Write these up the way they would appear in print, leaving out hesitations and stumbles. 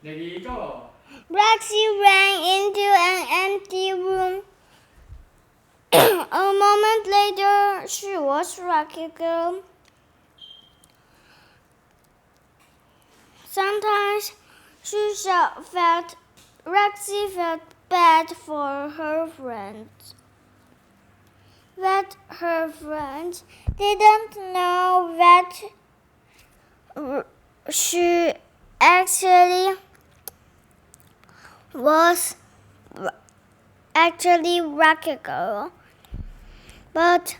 Ready, go. Roxy ran into an empty room. A moment later, she was Rocket Girl. Sometimes Roxy felt bad for her friends. But her friends didn't know that she actually was Rocket Girl. But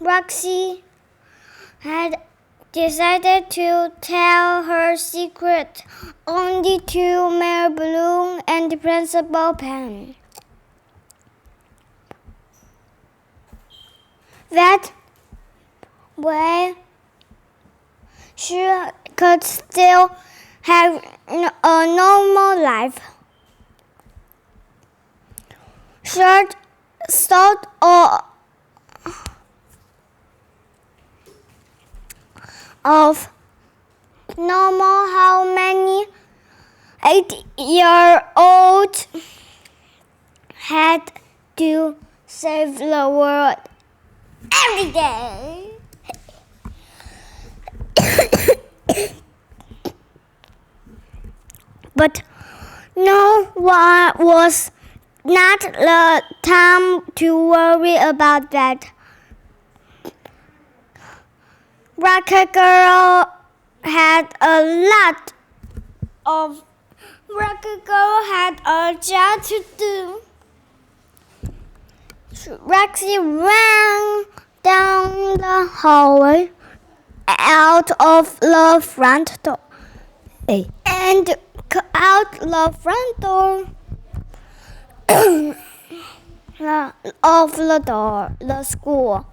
Roxy had decided to tell her secret only to Mayor Bloom and Principal Pen. That way, she could still have a normal life. Sort of normal how many 8-year-olds had to save the world every day. But no one was not the time to worry about that. Rocket Girl had a job to do. Roxy ran down the hallway out of the front door and out the front door of the school.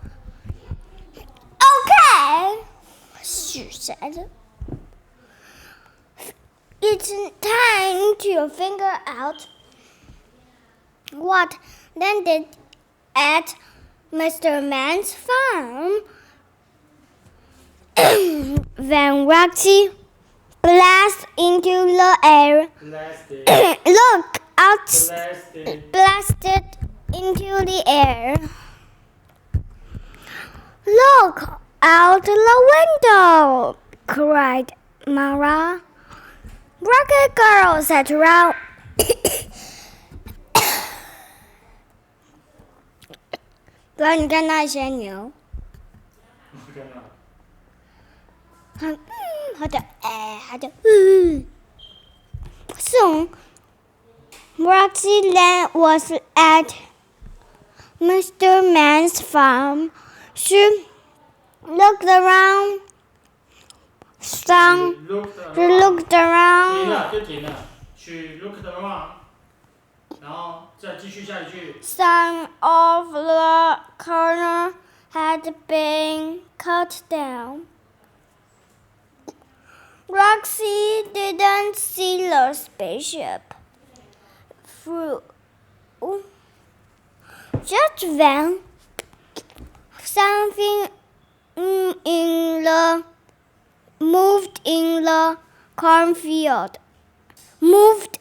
Okay, she said. It's time to figure out what landed at Mr. Man's farm. When Roxy blasted into the air, blasted into the air. Look out the window, cried Mara. Rocket Girl sat around.哥，你看那些牛。好的Soon, Roxy was at Mr. Man's farm. She looked around. She looked around. 停了就停了。She looked around. 然后再继续下一句。Some of the corner had been cut down. Roxy didn't see the spaceship through. Just then, something moved in the cornfield. Moved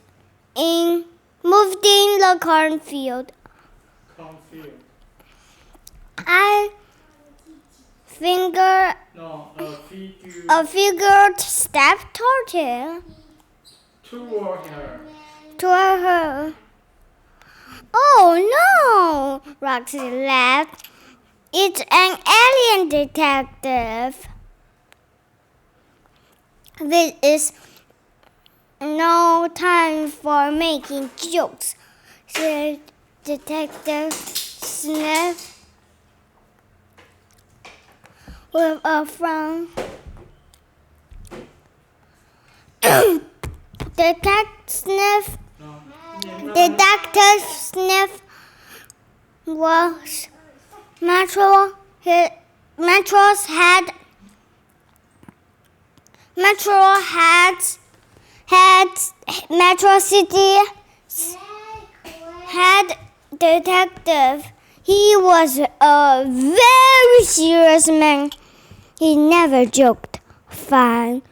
in the cornfield. A figure stepped toward her. Toward her. Oh no! Roxy laughed. It's an alien detective. This is no time for making jokes, said Detective Sniff with a frown. Detective Sniff was Metro City's head detective. He was a very serious man. He never joked. Fine.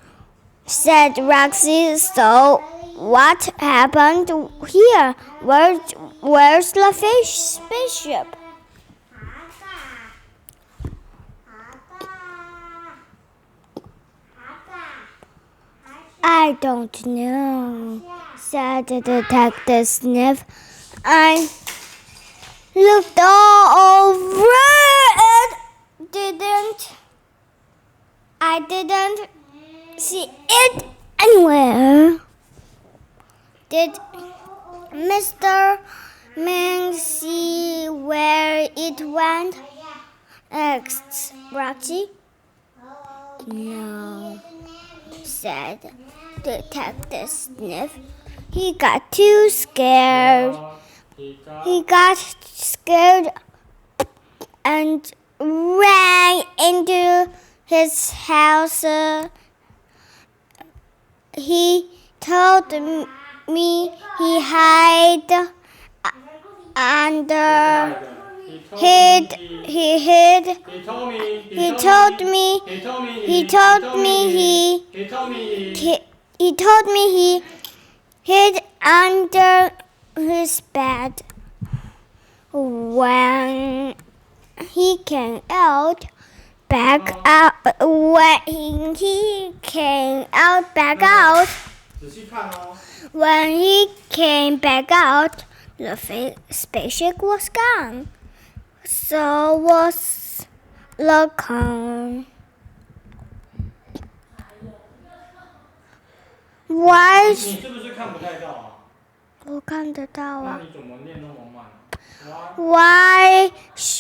said Roxy. So, what happened here? Where's the spaceship? I don't know, said the detective Sniff. I looked all over and I didn't see it anywhere. Did Mr. Ming see where it went? Asked Roxy. No, said Detective Sniff. He got too scared. He got scared and ran into his house. He told me he hid under. He told me he hid under his bed. When he came out, back out. When he came out, back out. When he came back out, the spaceship was gone. So was the cone. Why? 你是不是看不太到啊？我看得到啊。那你怎么念那么慢？Why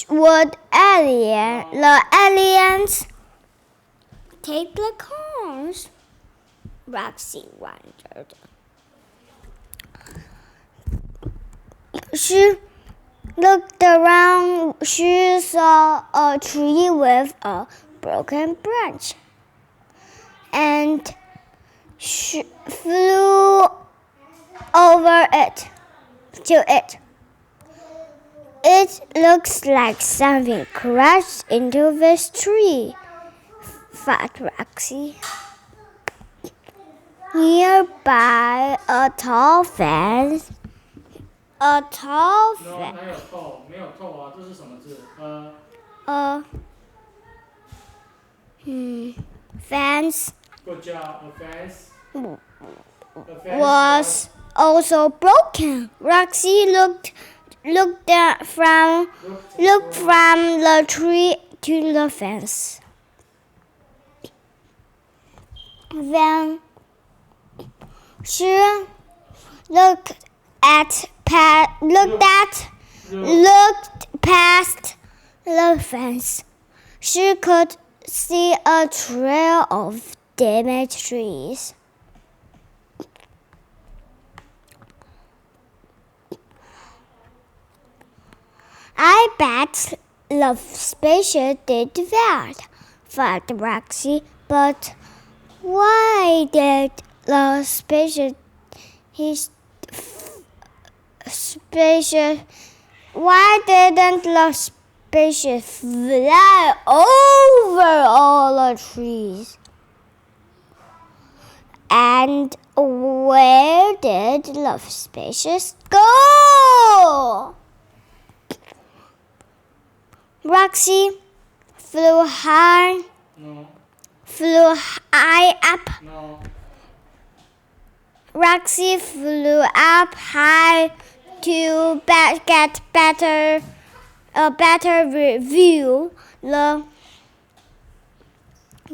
would the aliens take the cones? Roxy wondered. She looked around. She saw a tree with a broken branch, and she flew over it to it. It looks like something crashed into this tree, thought Roxy. Nearby, a tall fence. A tall fence. 没有透，没有透啊，这是什么字？Fence. Good job. A fence. Was also broken. Roxy looked from the tree to the fence. Then she looked past the fence. She could see a trail of damaged trees. I bet the spaceship did that, thought Roxy. But why did the spaceship why didn't the spaceship fly over all the trees? And where did the spaceship go? Roxy flew high. No. Flew high up. No. Roxy flew up high to get a better view. The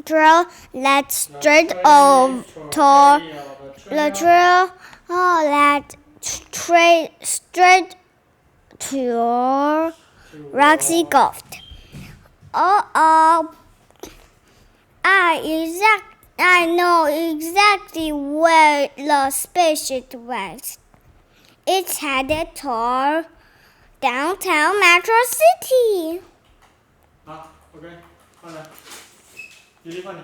trail led straight toward Roxy coughed. I know exactly where the spaceship went. It's headed toward downtown Metro City. 好 ，OK， 换来，弟弟换你。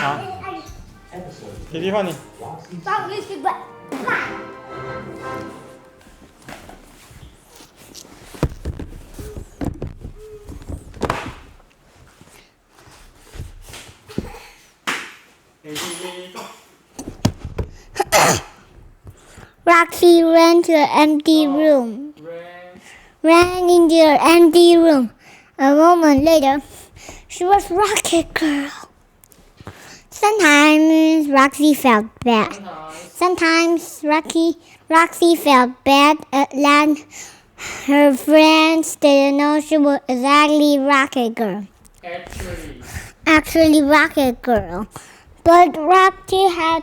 好，弟弟换你。Roxy ran to an empty room. Ran into an empty room. A moment later, she was Rocket Girl. Sometimes Roxy felt bad. Sometimes Roxy felt bad that her friends didn't know she was exactly Rocket Girl. Actually Rocket Girl. But Roxy had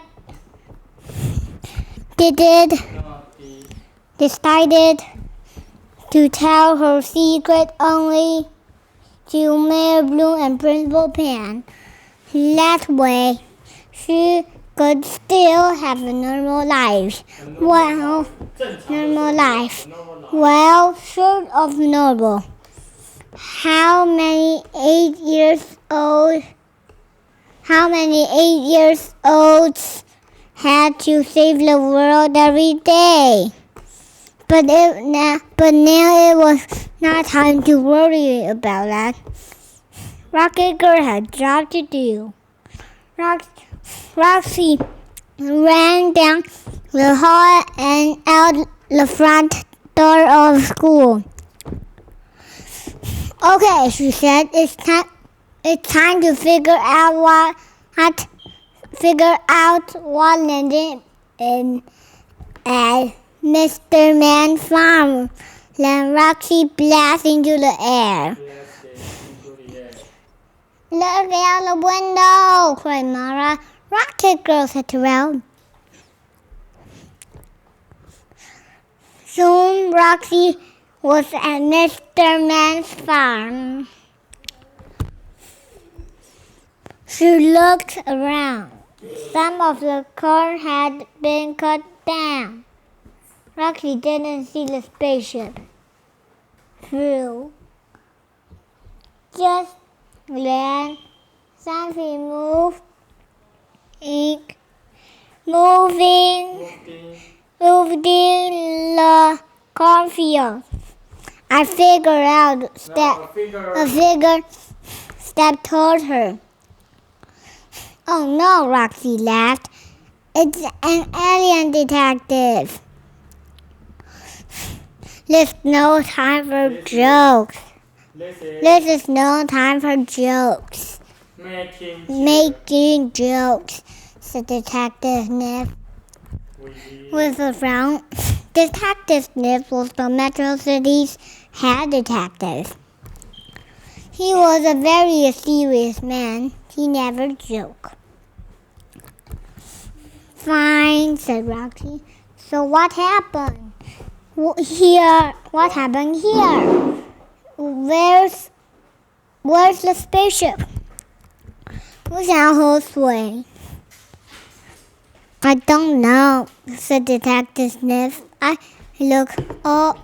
decided to tell her secret only to Mayor Blue and Principal Pan. That way, she could still have a normal life. Normal life. Well, sort of normal. How many 8-year-olds had to save the world every day? But now it was not time to worry about that. Rocket Girl had a job to do. Roxy ran down the hall and out the front door of school. Okay, she said, it's time to figure out what landed in Mr. Man's farm. Then Roxy blasted into the air. Look out the window, cried Mara. Rocket Girl said to Ralph. Soon Roxy was at Mr. Man's farm. She looked around. Some of the corn had been cut down. Roxy didn't see the spaceship through. Just then, something moved in the cornfield. A figure stepped toward her. Oh no, Roxy laughed. It's an alien detective. There's no time for jokes. This is no time for jokes. Making jokes, said Detective Sniff. With a frown, Detective Sniff was the Metro City's head detective. He was a very serious man. He never joked. Fine, said Roxy. So what happened? What happened here? Where's the spaceship? 我想要喝水。I don't know, said Detective Sniff. I look up.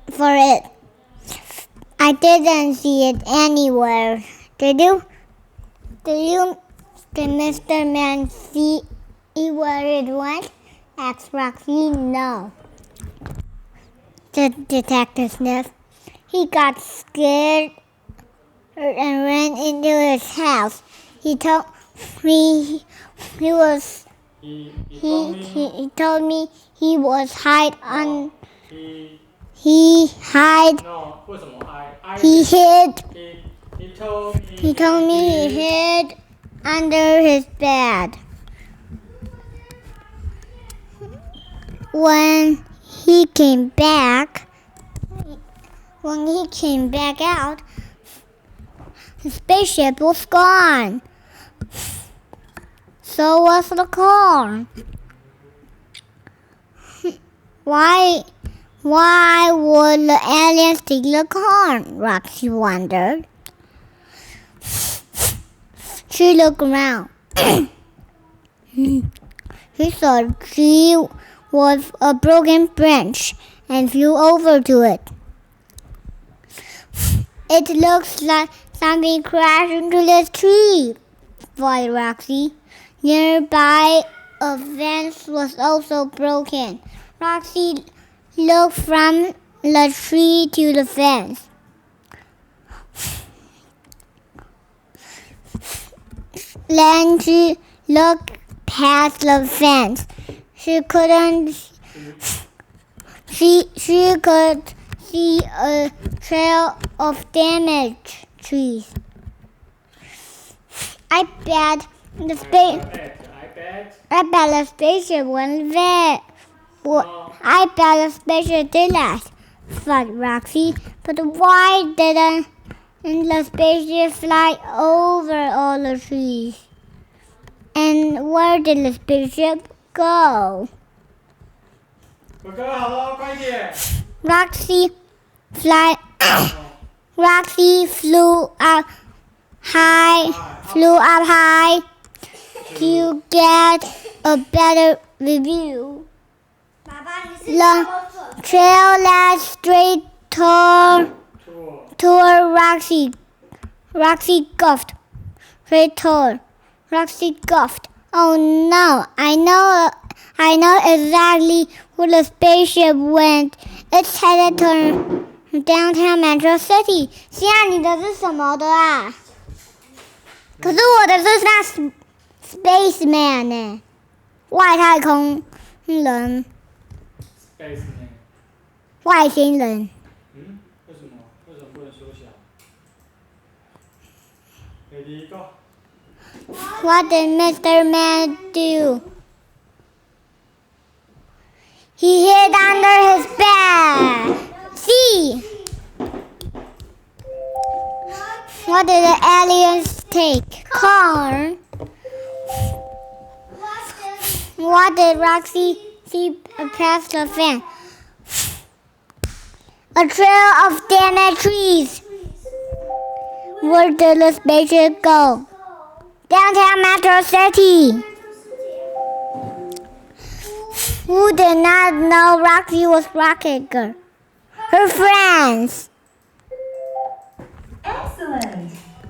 For it. I didn't see it anywhere. Did you? Did Mr. Man see where it went? Asked Roxy. No, said Detective Sniff. He got scared and ran into his house. He told me he was hide on. He hid. He told me he hid under his bed. When he came back out, the spaceship was gone. So was the corn. Why would the aliens steal the corn? Roxy wondered. She looked around. She saw a tree with a broken branch and flew over to it. It looks like something crashed into the tree, thought Roxy. Nearby a fence was also broken. Roxy looked from the tree to the fence. Then she looked past the fence. She could see a trail of damaged trees. I bet the spaceship went there. I bet the spaceship did that, thought Roxy. But why didn't the spaceship fly over all the trees? And where did the spaceship go? Roxy flew up high to get a better view. The trail led straight toward Roxy. Roxy coughed. Roxy coughed. Oh no! I know exactly where the spaceship went. It's headed to downtown Metro City. 西亚，你的是什么的啊？可是我的是那 spaceman 呢，外太空人。外星人。为什么不能缩小 ？Ready go. What did Mr. Man do? He hid under his bed. See? What did the aliens take? Corn. What did Roxy see past the fence? A trail of damaged trees. Where did the spaceship go? Downtown Metro City. Who did not know Roxy was Rocket Girl? Her friends. Excellent.